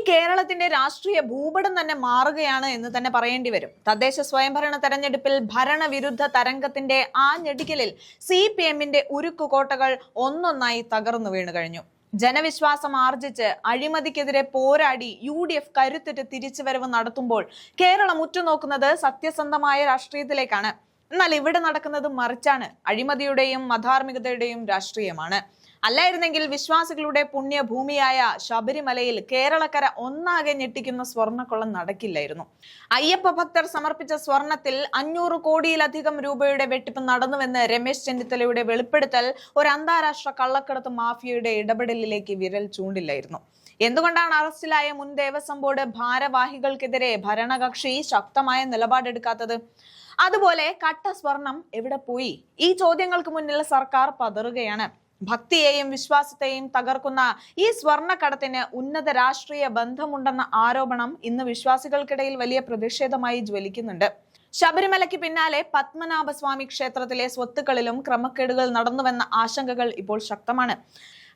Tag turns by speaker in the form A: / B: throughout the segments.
A: കേരളത്തിന്റെ രാഷ്ട്രീയ ഭൂപടം തന്നെ മാറുകയാണ് എന്ന് തന്നെ പറയേണ്ടി വരും. തദ്ദേശ സ്വയംഭരണ തെരഞ്ഞെടുപ്പിൽ ഭരണവിരുദ്ധ തരംഗത്തിന്റെ ആ ഞെടിക്കലിൽ CPM-ന്റെ ഉരുക്കുകോട്ടകൾ ഒന്നൊന്നായി തകർന്നു വീണു കഴിഞ്ഞു. ജനവിശ്വാസം ആർജിച്ച് അഴിമതിക്കെതിരെ പോരാടി UDF കരുത്തിട്ട് തിരിച്ചുവരവ് നടത്തുമ്പോൾ കേരളം ഉറ്റുനോക്കുന്നത് സത്യസന്ധമായ രാഷ്ട്രീയത്തിലേക്കാണ്. എന്നാൽ ഇവിടെ നടക്കുന്നത് മറിച്ചാണ്. അഴിമതിയുടെയും അധാർമികതയുടെയും രാഷ്ട്രീയമാണ്. അല്ലായിരുന്നെങ്കിൽ വിശ്വാസികളുടെ പുണ്യഭൂമിയായ ശബരിമലയിൽ കേരളക്കര ഒന്നാകെ ഞെട്ടിക്കുന്ന സ്വർണ്ണക്കൊള്ള നടക്കില്ലായിരുന്നു. അയ്യപ്പ ഭക്തർ സമർപ്പിച്ച സ്വർണത്തിൽ 500 കോടിയിലധികം രൂപയുടെ വെട്ടിപ്പ് നടന്നുവെന്ന് രമേശ് ചെന്നിത്തലയുടെ വെളിപ്പെടുത്തൽ ഒരു അന്താരാഷ്ട്ര കള്ളക്കടത്ത് മാഫിയയുടെ ഇടപെടലിലേക്ക് വിരൽ ചൂണ്ടില്ലായിരുന്നു. എന്തുകൊണ്ടാണ് അറസ്റ്റിലായ മുൻ ദേവസ്വം ബോർഡ് ഭാരവാഹികൾക്കെതിരെ ഭരണകക്ഷി ശക്തമായ നിലപാടെടുക്കാത്തത്? അതുപോലെ കട്ട സ്വർണം എവിടെ പോയി? ഈ ചോദ്യങ്ങൾക്ക് മുന്നിൽ സർക്കാർ പതറുകയാണ്. ഭക്തിയെയും വിശ്വാസത്തെയും തകർക്കുന്ന ഈ സ്വർണ്ണക്കടത്തിന് ഉന്നത രാഷ്ട്രീയ ബന്ധമുണ്ടെന്ന ആരോപണം ഇന്ന് വിശ്വാസികൾക്കിടയിൽ വലിയ പ്രതിഷേധമായി ജ്വലിക്കുന്നുണ്ട്. ശബരിമലയ്ക്ക് പിന്നാലെ പത്മനാഭസ്വാമി ക്ഷേത്രത്തിലെ സ്വത്തുക്കളിലും ക്രമക്കേടുകൾ നടന്നുവെന്ന ആശങ്കകൾ ഇപ്പോൾ ശക്തമാണ്.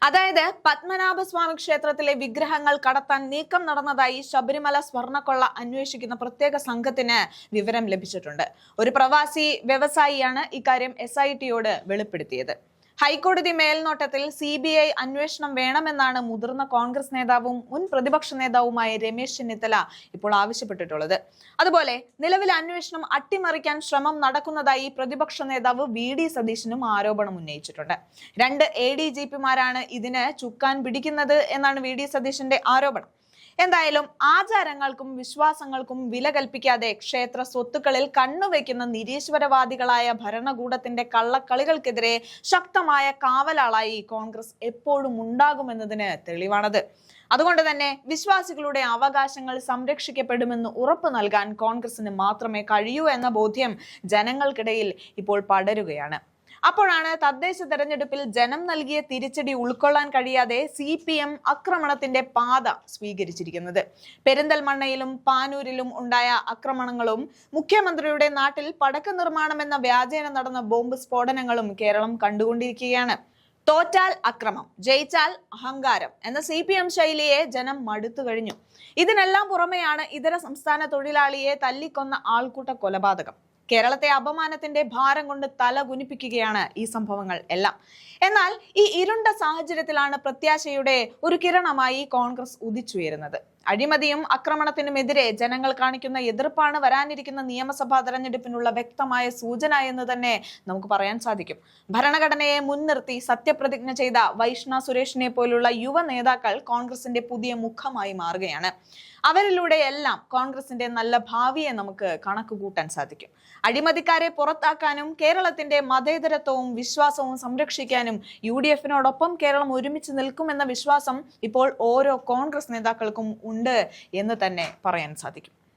A: അതായത് പത്മനാഭസ്വാമി ക്ഷേത്രത്തിലെ വിഗ്രഹങ്ങൾ കടത്താൻ നീക്കം നടന്നതായി ശബരിമല സ്വർണ്ണക്കൊള്ള അന്വേഷിക്കുന്ന പ്രത്യേക സംഘത്തിന് വിവരം ലഭിച്ചിട്ടുണ്ട്. ഒരു പ്രവാസി വ്യവസായിയാണ് ഇക്കാര്യം SIT-യോട് വെളിപ്പെടുത്തിയത്. ഹൈക്കോടതി മേൽനോട്ടത്തിൽ CBI അന്വേഷണം വേണമെന്നാണ് മുതിർന്ന കോൺഗ്രസ് നേതാവും മുൻ പ്രതിപക്ഷ നേതാവുമായ രമേശ് ചെന്നിത്തല ഇപ്പോൾ ആവശ്യപ്പെട്ടിട്ടുള്ളത്. അതുപോലെ നിലവിലെ അന്വേഷണം അട്ടിമറിക്കാൻ ശ്രമം നടക്കുന്നതായി പ്രതിപക്ഷ നേതാവ് VD സതീശനും ആരോപണം ഉന്നയിച്ചിട്ടുണ്ട്. 2 ADGP-മാരാണ് ഇതിന് ചുക്കാൻ പിടിക്കുന്നത് എന്നാണ് VD സതീശന്റെ ആരോപണം. എന്തായാലും ആചാരങ്ങൾക്കും വിശ്വാസങ്ങൾക്കും വില കൽപ്പിക്കാതെ ക്ഷേത്ര സ്വത്തുക്കളിൽ കണ്ണുവെക്കുന്ന നിരീശ്വരവാദികളായ ഭരണകൂടത്തിന്റെ കള്ളക്കളികൾക്കെതിരെ ശക്തമായ കാവലാളായി കോൺഗ്രസ് എപ്പോഴും ഉണ്ടാകുമെന്നതിന് തെളിവാണത്. അതുകൊണ്ട് തന്നെ വിശ്വാസികളുടെ അവകാശങ്ങൾ സംരക്ഷിക്കപ്പെടുമെന്ന് ഉറപ്പു നൽകാൻ കോൺഗ്രസിന് മാത്രമേ കഴിയൂ എന്ന ബോധ്യം ജനങ്ങൾക്കിടയിൽ ഇപ്പോൾ പടരുകയാണ്. അപ്പോഴാണ് തദ്ദേശ തെരഞ്ഞെടുപ്പിൽ ജനം നൽകിയ തിരിച്ചടി ഉൾക്കൊള്ളാൻ കഴിയാതെ CPM ആക്രമണത്തിന്റെ പാത സ്വീകരിച്ചിരിക്കുന്നത്. പെരിന്തൽമണ്ണയിലും പാനൂരിലും ഉണ്ടായ ആക്രമണങ്ങളും മുഖ്യമന്ത്രിയുടെ നാട്ടിൽ പടക്ക നിർമ്മാണം എന്ന വ്യാജേന നടന്ന ബോംബ് സ്ഫോടനങ്ങളും കേരളം കണ്ടുകൊണ്ടിരിക്കുകയാണ്. തോറ്റാൽ അക്രമം, ജയിച്ചാൽ അഹങ്കാരം എന്ന CPM ശൈലിയെ ജനം മടുത്തു കഴിഞ്ഞു. ഇതിനെല്ലാം പുറമെയാണ് ഇതര സംസ്ഥാന തൊഴിലാളിയെ തല്ലിക്കൊന്ന ആൾക്കൂട്ട കൊലപാതകം. കേരളത്തെ അപമാനത്തിന്റെ ഭാരം കൊണ്ട് തല കുനിപ്പിക്കുകയാണ് ഈ സംഭവങ്ങൾ എല്ലാം. എന്നാൽ ഈ ഇരുണ്ട സാഹചര്യത്തിലാണ് പ്രത്യാശയുടെ ഒരു കിരണമായി കോൺഗ്രസ് ഉദിച്ചുയരുന്നത്. അഴിമതിയും ആക്രമണത്തിനുമെതിരെ ജനങ്ങൾ കാണിക്കുന്ന എതിർപ്പാണ് വരാനിരിക്കുന്ന നിയമസഭാ തെരഞ്ഞെടുപ്പിനുള്ള വ്യക്തമായ സൂചന എന്ന് തന്നെ നമുക്ക് പറയാൻ സാധിക്കും. ഭരണഘടനയെ മുൻനിർത്തി സത്യപ്രതിജ്ഞ ചെയ്ത വൈഷ്ണ സുരേഷിനെ പോലുള്ള യുവ നേതാക്കൾ കോൺഗ്രസിന്റെ പുതിയ മുഖമായി മാറുകയാണ്. അവരിലൂടെയെല്ലാം കോൺഗ്രസിന്റെ നല്ല ഭാവിയെ നമുക്ക് കണക്കുകൂട്ടാൻ സാധിക്കും. അഴിമതിക്കാരെ പുറത്താക്കാനും കേരളത്തിന്റെ മതേതരത്വവും വിശ്വാസവും സംരക്ഷിക്കാനും UDF-നോടൊപ്പം കേരളം ഒരുമിച്ച് നിൽക്കുമെന്ന വിശ്വാസം ഇപ്പോൾ ഓരോ കോൺഗ്രസ് നേതാക്കൾക്കും ഉണ്ട് എന്ന് തന്നെ പറയാൻ സാധിക്കും.